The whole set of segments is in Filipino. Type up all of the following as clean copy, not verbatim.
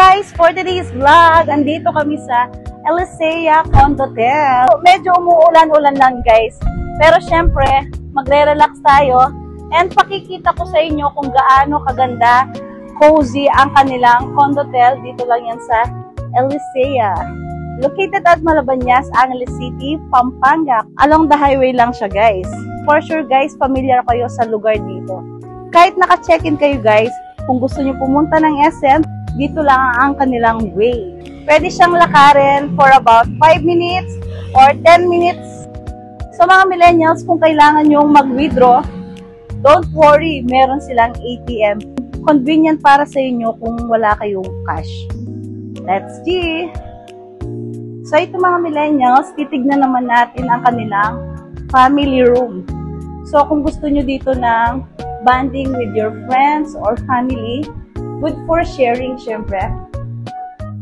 guys! For today's vlog, andito kami sa Elisea Condotel. Medyo umuulan-ulan lang guys. Pero syempre, magre-relax tayo. And pakikita ko sa inyo kung gaano kaganda, cozy ang kanilang condotel. Dito lang yan sa Elisea. Located at Malabanyas, Angeles City, Pampanga. Along the highway lang siya guys. For sure guys, familiar kayo sa lugar dito. Kahit naka-check-in kayo guys, kung gusto nyo pumunta ng SM, dito lang ang kanilang way. Pwede siyang lakarin for about 5 minutes or 10 minutes. Sa mga millennials, kung kailangan nyong mag-withdraw, don't worry, meron silang ATM. Convenient para sa inyo kung wala kayong cash. Let's see! So ito mga millennials, titignan naman natin ang kanilang family room. So kung gusto nyo dito ng bonding with your friends or family, good for sharing syempre.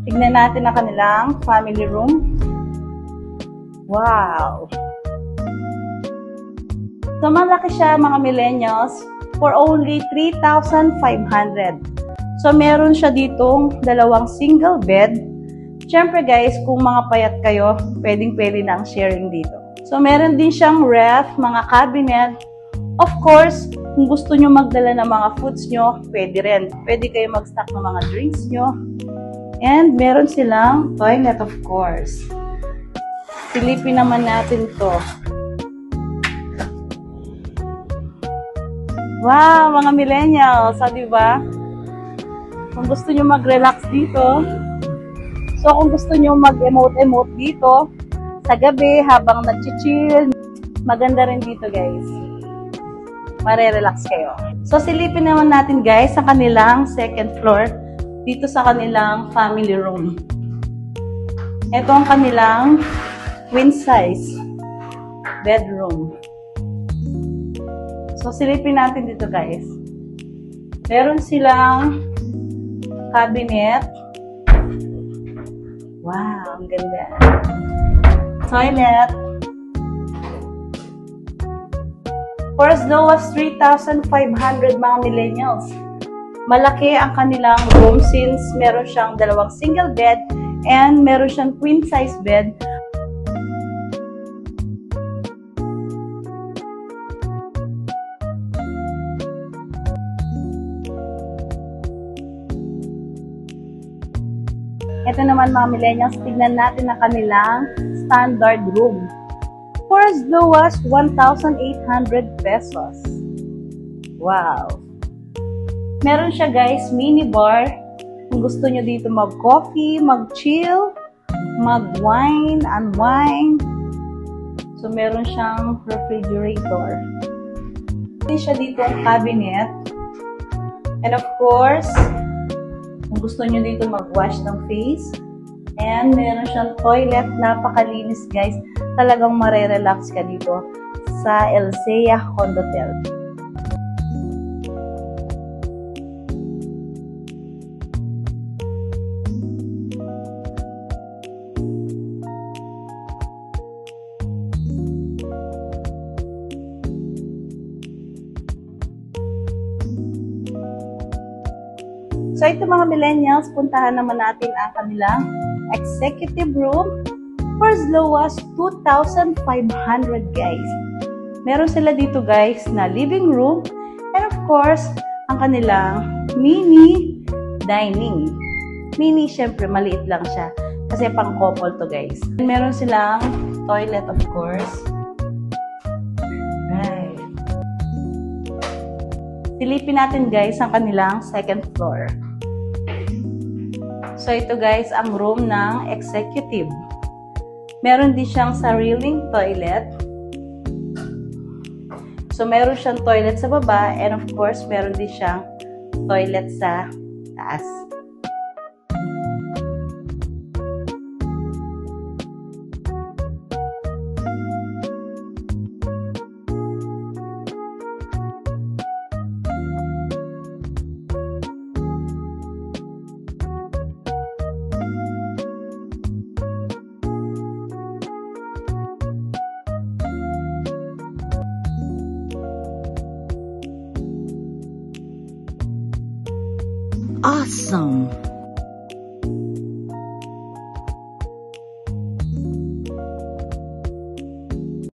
Tignan natin ang kanilang family room. Wow! So malaki siya mga millennials for only 3,500. So meron siya ditong dalawang single bed. Syempre guys, kung mga payat kayo, pwedeng-pwede na ang sharing dito. So meron din siyang ref, mga cabinet. Of course, kung gusto nyo magdala ng mga foods nyo, pwede rin. Pwede kayo mag-stock ng mga drinks nyo. And meron silang toilet of course. Silipin naman natin to. Wow, mga millennials, diba? Kung gusto nyo mag-relax dito, so kung gusto nyo mag-emote-emote dito, sa gabi habang nag-chill, maganda rin dito guys. Mare-relax kayo. So silipin naman natin guys sa kanilang second floor dito sa kanilang family room. Ito ang kanilang queen size bedroom. So silipin natin dito guys. Meron silang cabinet. Wow, ang ganda. Toilet. For as low as 3,500 mga millennials. Malaki ang kanilang room since meron siyang dalawang single bed and meron siyang queen size bed. Ito naman mga millennials, tignan natin ang kanilang standard room. For as low as 1,800 pesos. Wow! Meron siya guys, mini bar. Kung gusto nyo dito mag-coffee, mag-chill, mag-wine, unwind. So meron siyang refrigerator. Meron siya dito ang cabinet. And of course, kung gusto nyo dito mag-wash ng face. And meron siyang toilet, napakalinis guys. Talagang mare-relax ka dito sa Elisea Condotel. So ito mga millennials, puntahan naman natin ang kanilang executive room. For as low as 2,500 guys. Meron sila dito guys na living room and of course ang kanilang mini dining. Mini syempre maliit lang siya kasi pang couple to guys. And meron silang toilet of course. Right. Silipin natin guys ang kanilang second floor. So ito guys ang room ng executive. Meron din siyang sariling toilet. So, meron siyang toilet sa baba and of course, meron din siyang toilet sa taas. Awesome!